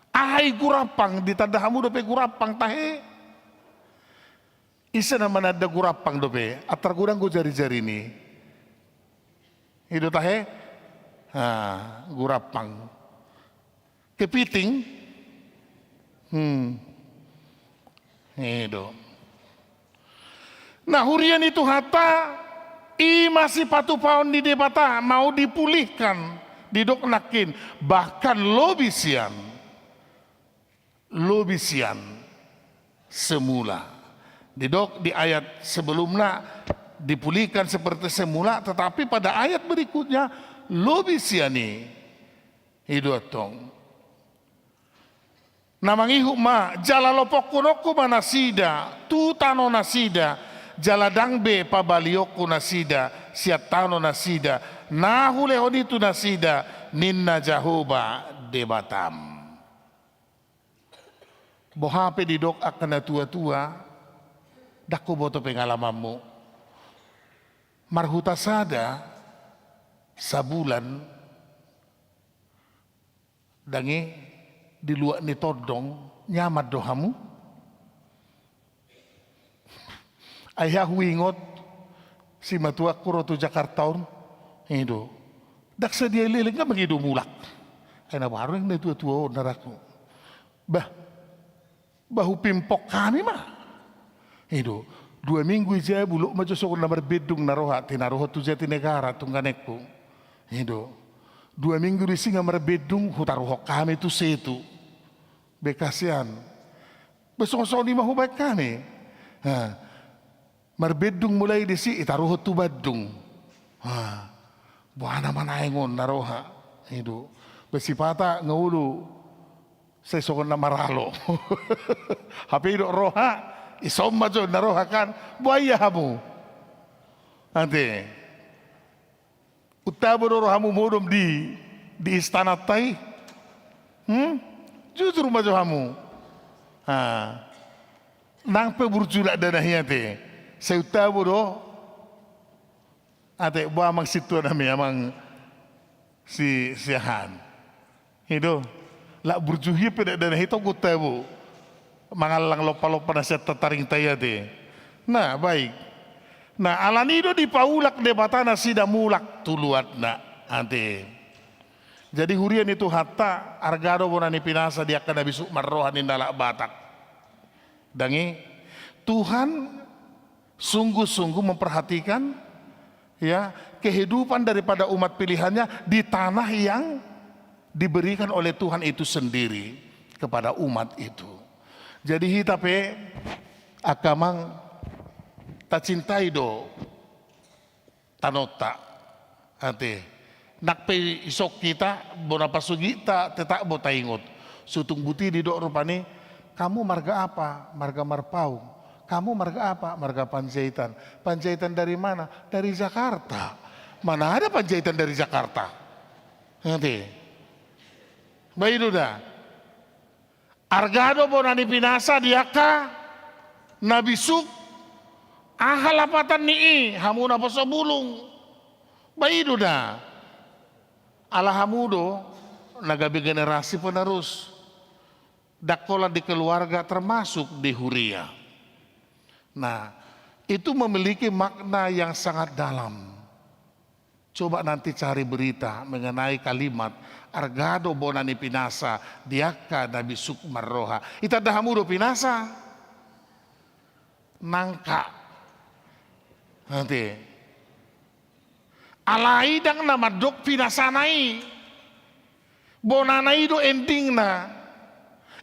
Ahai gurapang, ditadahamu dope gurapang tahe. Isa naman ada gurapang dope, atar gurang go jari-jari ni. Hidup tahe. Gurapang kepiting itu. Nah hurian itu hatta i masih patu paon di debata mau dipulihkan didoknakin bahkan lobisian semula didok di ayat sebelumnya dipulihkan seperti semula, tetapi pada ayat berikutnya lobisiani hiduatong. Namangihu ma jala lopok kunoku manasida tu tano nasida jala dangbe pabalioku nasida siat tano nasida nahu lehonitu nasida ninna Jahoba debatam. Bohape didok akan tua-tua daku boto pengalamanmu marhuta sada sabulan dangi di luar ni todong nyamat dohamu ayah wingot si matua kuroto Jakartaun itu dak sedia liling kan begitu mulak kena baru yang tua-tua naraku bahu pimpok kami mah itu 2 minggu aja buluk maju sokon namar bedung naroha tinaroha tu jati negara tungganekku itu 2 minggu di singa merbedung hutaruh kami itu setu bekasian besok-besok di mahu baik kami merbedung mulai di si itaruh tu badung buana manaingon naroha itu besipata ngulu sesokon namaralo hape do roha isom majo naroha kan buaya hamu ante utaboro hamu modom di istana tai justru majo hamu Nang peburjulak danahnya te. Saya tahu do. Ate buah mang situ nami amang si siahan. Itu lak burjuhi pada danah itu aku tahu. Mangalang lopa-lopa nasihat tataring taya te. Nah baik. Nah alanido di paulak debatana sida mulak tuluat na ante. Jadi hurian itu hatta argado bonani pinasa dia akan bisuk marrohan indalak batak. Dangi Tuhan sungguh-sungguh memperhatikan ya kehidupan daripada umat pilihannya di tanah yang diberikan oleh Tuhan itu sendiri kepada umat itu. Jadi hitape akamang tak cintai do tanota ante nakpe isok kita bona pasugita tetak bota ingot sutung buti di dok rupani kamu marga apa? Marga Marpau. Kamu marga apa? Marga Panjaitan. Panjaitan dari mana? Dari Jakarta. Mana ada Panjaitan dari Jakarta? Nanti. Baik dah. Argado bonani pinasa diaka nabisuk ahalapatan nii hamuna poso bulung. Baik dah. Alahamudo nagabi generasi penerus. Dakola di keluarga termasuk di Huria. Nah, itu memiliki makna yang sangat dalam. Coba nanti cari berita mengenai kalimat argado bonani pinasa diaka nabi sukmar roha. Ita dahamudo pinasa nangka. Nanti alai dang nama dok pinasanai bonanai do ending na.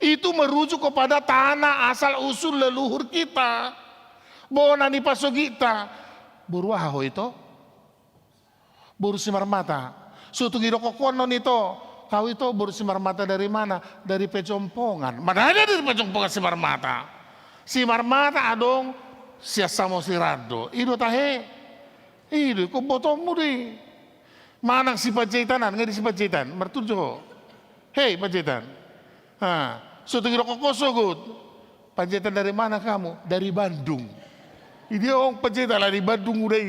Itu merujuk kepada tanah asal usul leluhur kita. Bonani pasogita. Buruaho itu. Buru simar mata. Sutu girokokonon itu. Kau itu buru simar mata dari mana? Dari Pejompongan. Mana ada dari Pejompongan simar mata? Simar mata adong siasa mo sirado. Ido tahe. Ido kok botomu di. Manang si Panjaitanan. Nggak di si Panjaitan. Mertujo. Hei Panjaitan. Suatu kira kokosogut. Panjaitan dari mana kamu? Dari Bandung. Ini orang Panjaitan dari Bandung udah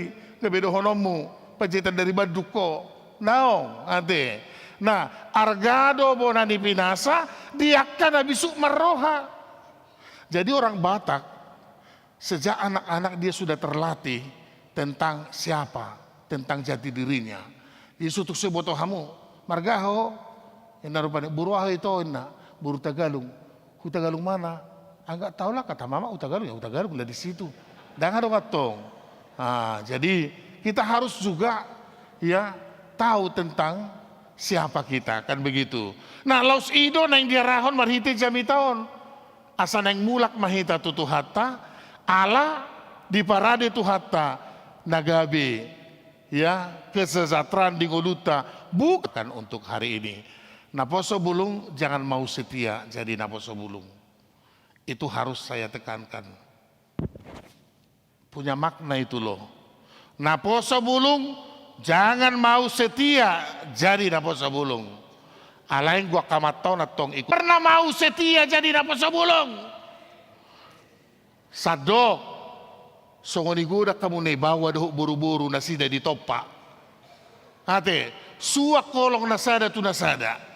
kebedo honomu. Panjaitan dari Bandung kok. Naong ante. Nah, argado bonani pinasa diakan abisuk marroha. Jadi orang Batak sejak anak-anak dia sudah terlatih tentang siapa, tentang jati dirinya. Di sutuk seboto hamu margaho yang narupane buruaho itu enak. Buru Tagalung, Tagalung mana? Enggak tahu lah kata mama Tagalung ya Tagalung lah di situ. Jangan dong katong. Jadi kita harus juga ya tahu tentang siapa kita kan begitu. Nah laus ido nang diarahon marhite jami taon. Asa nang mulak mahita tutuhata ala di parade tuhata nagabe ya kesejahteraan di ngoluta bukan untuk hari ini. Naposo bulung jangan mau setia jadi naposo bulung. Itu harus saya tekankan. Punya makna itu loh. Naposo bulung jangan mau setia jadi naposo bulung. Alain gua kamatau natong ikut. Pernah mau setia jadi naposo bulung. Sadok. Songoni gua kamu nih bawa doh buru-buru nasida di topak. Ate suak kolong nasada tu nasada.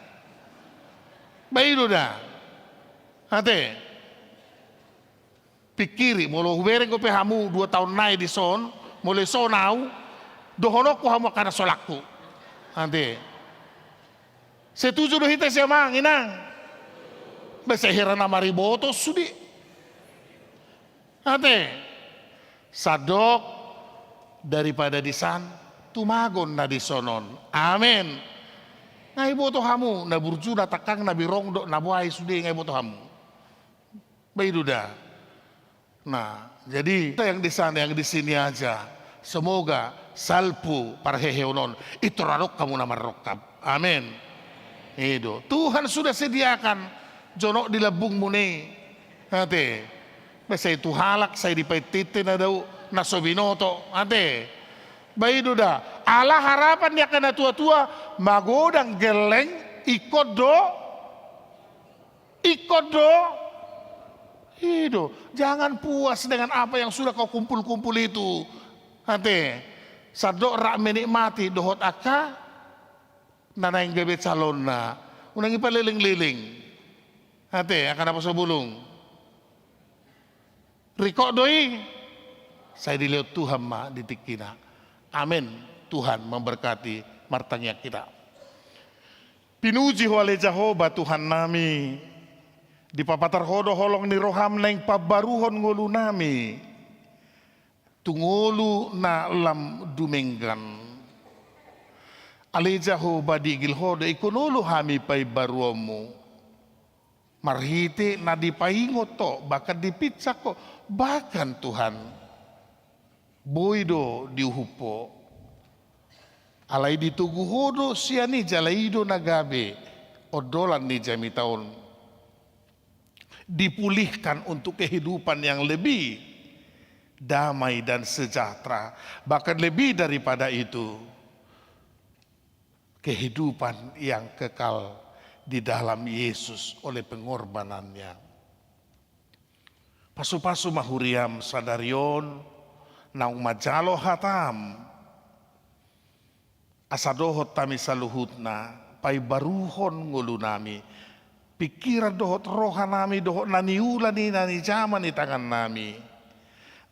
Baik dah, ate pikiri molo hubereng ko pe hamu 2 tahun naik di son, mulai sonau, dohonok ko hamu karena solakku, ate. Setuju doh hita siamang inang, besehera nama riboto sudi, ate. Sadok daripada disan, tumagon na di sonon, amin. Ngai boto hamu na burju na takang na birong do na buai sudi ngai boto hamu. Baik dah. Nah, jadi kita yang di sana yang di sini aja. Semoga salpu parheheonon itu rarok kamu nama rokab. Amin. Itu Tuhan sudah sediakan jonok di labung mune. Ate. Saya itu halak saya dipaititin na daw na sobinoto. Ate. Baik dah. Allah harapan dia kena tua-tua magodang geleng ikut do Itu, jangan puas dengan apa yang sudah kau kumpul-kumpul itu. Hati, sadok rak menikmati dohot aka, nanaing bebet calon na, unang ipaliling-liling. Hati, akan apa sebulung? Rikok doi, saya dilihat Tuhan ma ditikina. Amin. Tuhan memberkati martanya kita. Pinuji oleh Jehovah Tuhan nami. Di papatar hodo holong ni roham neng pabaruhon ngulu nami. Tungulu na lam dumenggan. Ale Jehovah digil hodo ikunulu hami pay baruomu. Marhite na dipaingot to bahkan dipitsa ko bahkan Tuhan. Boido diuhupo. Alay ditugu hodo siya ni jalaido nagabe. Odolan ni jami taon. Dipulihkan untuk kehidupan yang lebih damai dan sejahtera. Bahkan lebih daripada itu, kehidupan yang kekal di dalam Yesus oleh pengorbanannya. Pasu-pasu mahuriam sadarion, naung majalo hatam, asadohot tami saluhutna, pai baruhon ngulu nami, pikiran dohot roha nami dohot naniula ni nani jaman di tangan nami.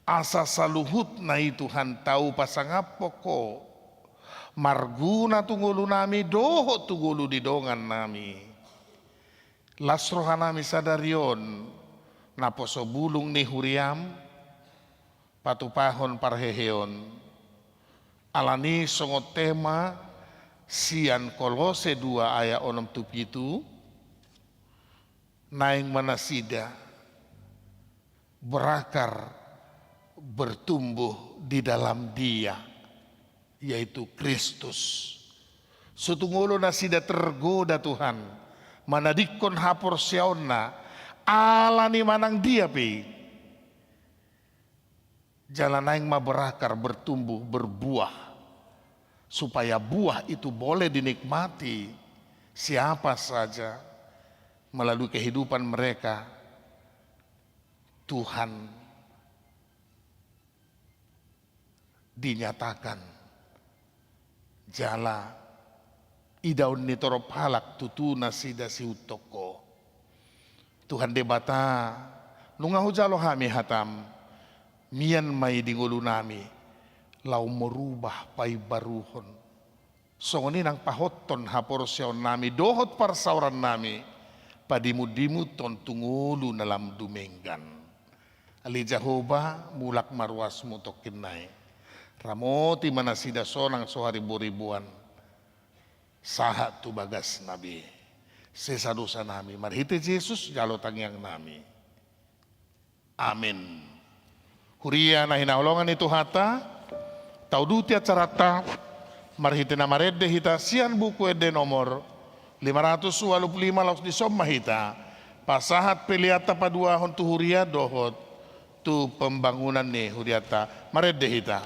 Asa saluhut na Tuhan tahu pasangapoko. Marguna tunggulu nami dohot tunggulu di dongan nami. Las roha nami sadarion naposo bulung ni huriam patupahon parheheon. Alani songot tema sian Kolose 2 ayat 6 naing manasida berakar bertumbuh di dalam dia yaitu Kristus. Sutunggulo nasida tergoda Tuhan manadikon hapor siaonna alani manang dia pe jalan naing berakar bertumbuh berbuah supaya buah itu boleh dinikmati siapa saja. Melalui kehidupan mereka, Tuhan dinyatakan jala idaun ni torop halak tutuna sida siutoko. Tuhan debata lungahu jalo hami hatam mian mai dingulu nami lau merubah pai baruhon. Songoni nang pahoton haporsion nami dohot parsauran nami. Padimu-dimu ton tungulu nalam dumenggan. Ali Jehovah mulak marwas mutokinai. Ramoti manasida sonang sohari ribuan. Sahat tu bagas nabi. Sesadosa nami. Marhite Yesus jalo tangyang nami. Amin. Huria na hinaulongan itu hata. Tauduti acarata. Marhite na maredde hita sian buku ede nomor 525 laus di somahita pasahat peliata padua hontu huria dohot tu pembangunan nih huriata maredde hita.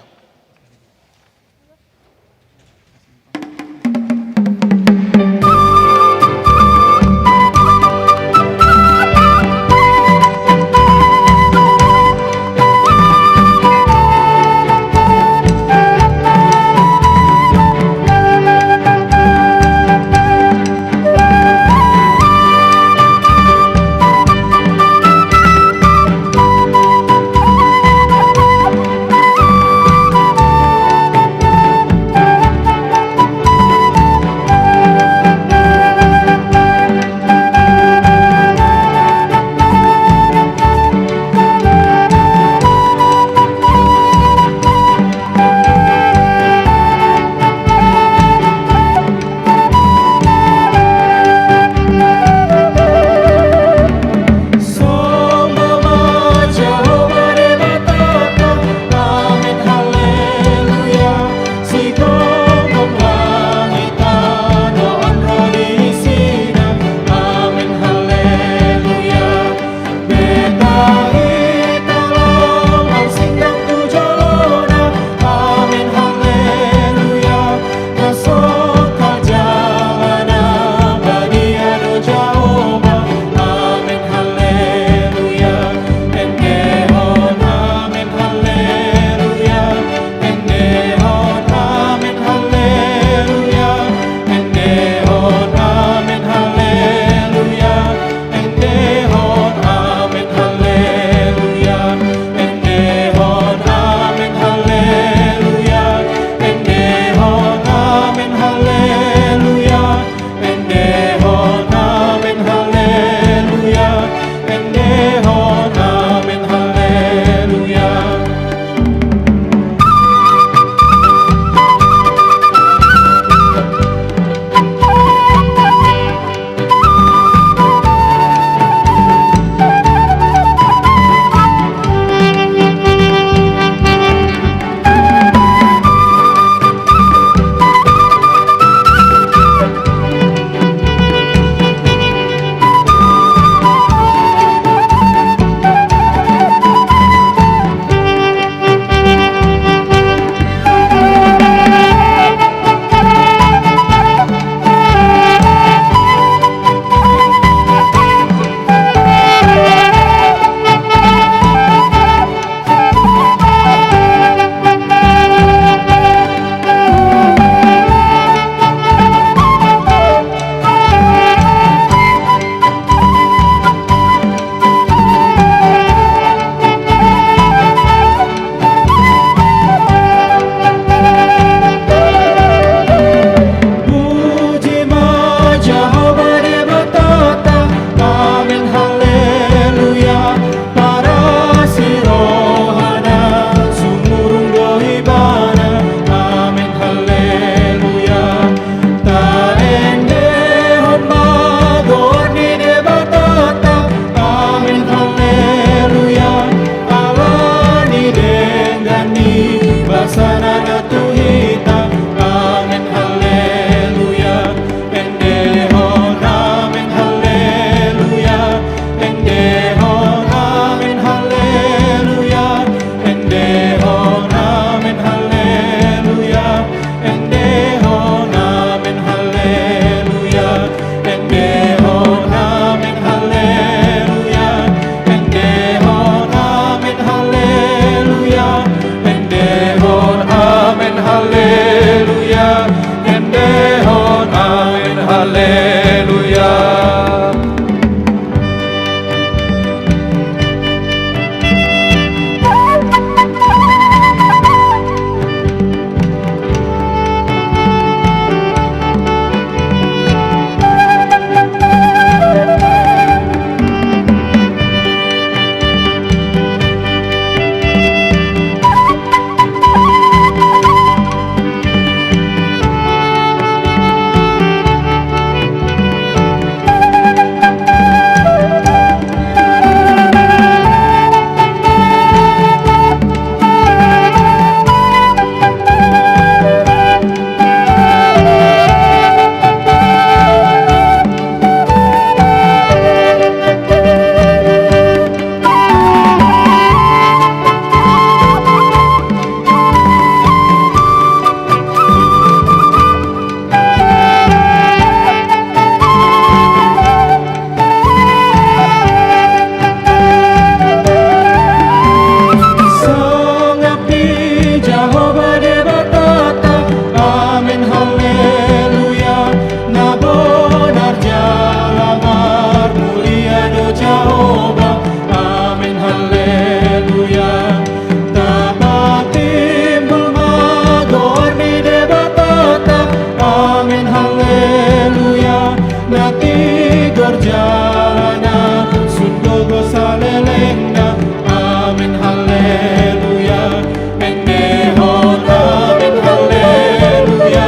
halelena, amin haleluya. Pendehon, amin haleluya.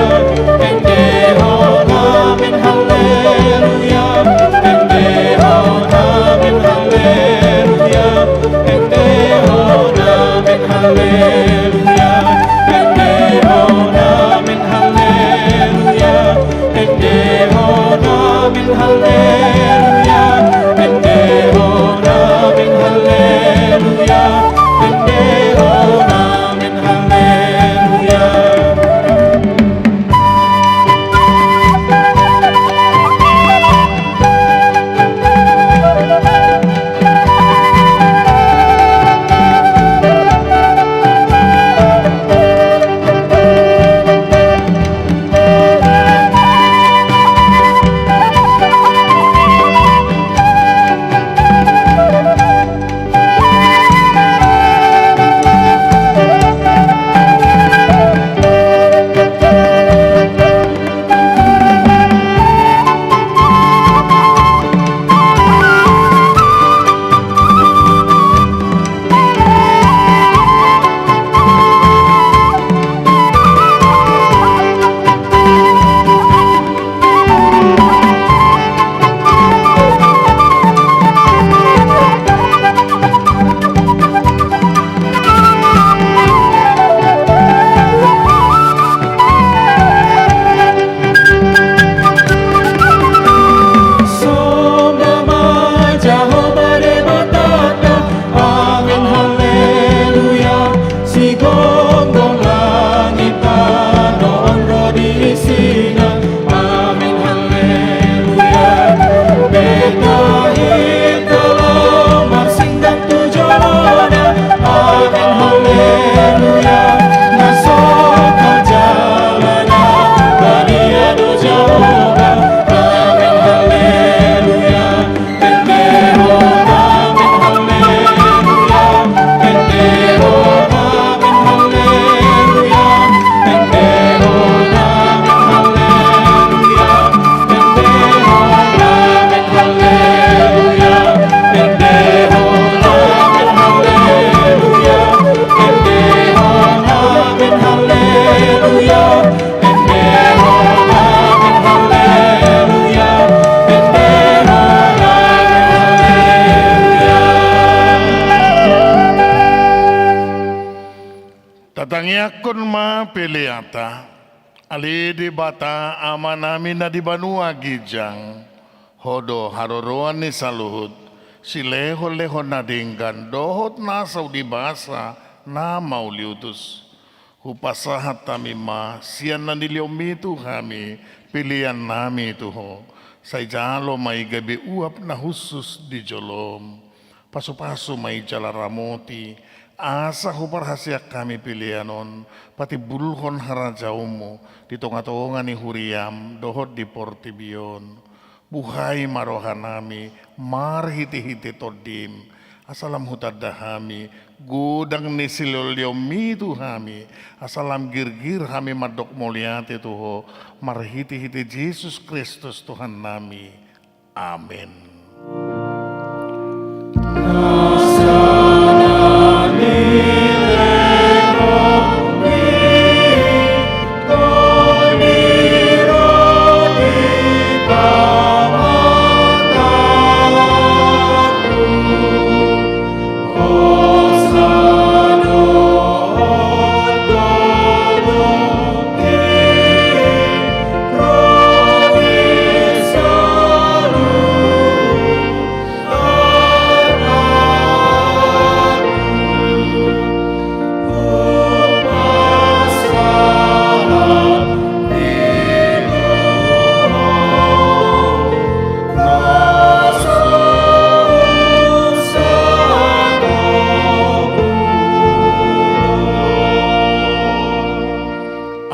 Pendehon, amin haleluya. Pendehon, amin haleluya. Pendehon, amin haleluya. Pendehon, amin haleluya. Pendehon, amin haleluya. Pendehon, amin haleluya. Pendehon, amin haleluya. Soma Jehovah de batata, amin haleluya. Si gonggong langitan noon rodi isina, amin haleluya. Betahit dalam marsinggan tujona, amin haleluya. Nasok al jalana, baniado Jehovah, amin haleluya. Pendehon, amin haleluya. Pendehon, amin haleluya. Pendehon, amin haleluya. Pendehon, amin haleluya. Pendehon, amin haleluya. Pendehon, amin haleluya. Pendehon, amin haleluya. Pendehon, Tatangyakon ma piliata, ali di bata ama namin na di banua gijang, hodo haroroan ni saluhut, sileho-leho na dinggan, dohot nasaw di basa na mauliutus. Hupasahat tami ma, siyan na nilyomitu kami, pilihan nami tuho, sa jalo may gabi uap na husus di jolom. Paso-paso may jalaramoti, asa huparhasyak kami pilihanon, pati bulhon harajaumu, di tonga-tonga ni huriam, dohot di portibion. Buhay marohan nami, marhiti-hiti todim, asalam hutadahami, gudang ni silolyomi tuhami, asalam girgir hami madok mulyati tuho, marhiti-hiti Yesus Kristus Tuhan nami. Amin.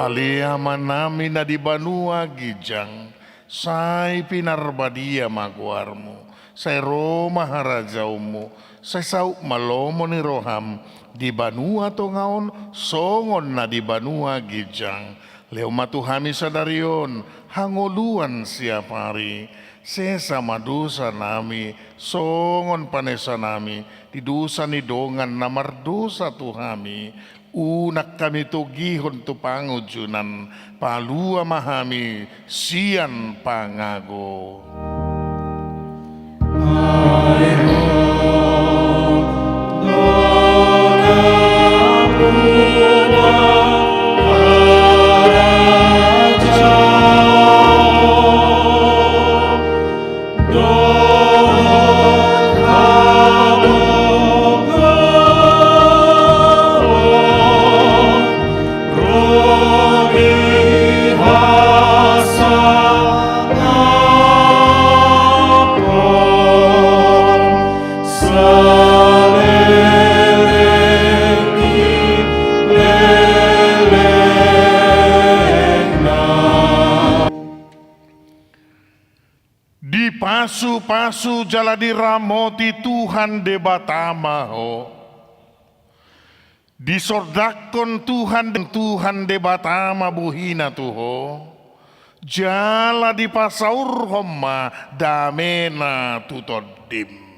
Aliaman namin na di banua gijang, say pinarbadia maguarmo, say Roma harajaumo, say sau malomo ni roham, di banua to ngaon, songon na di banua gijang, leo matuhami sa darion, hangoluan siya pari, sesama dosa nami, songon panesa nami, di dosa ni dongan namar dosa tuhami, unak kami tu gihon tu pangujunan, palua mahami, sian pangago. Di pasu-pasu jaladi ramoti Tuhan debatamaho. Disordakon Tuhan debatama buhina tuho. Jala di pasaur homma damena tutodim.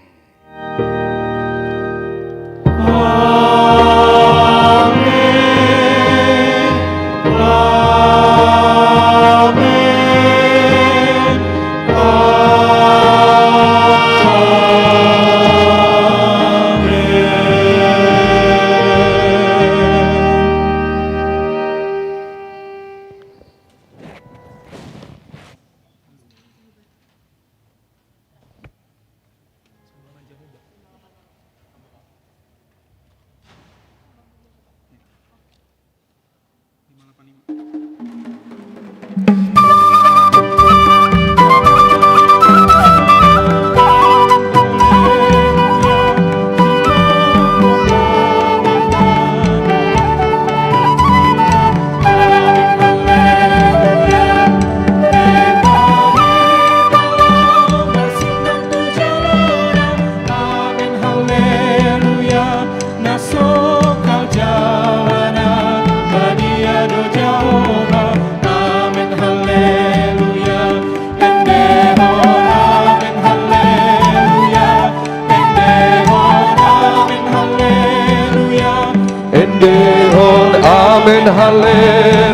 Amen, hallelujah.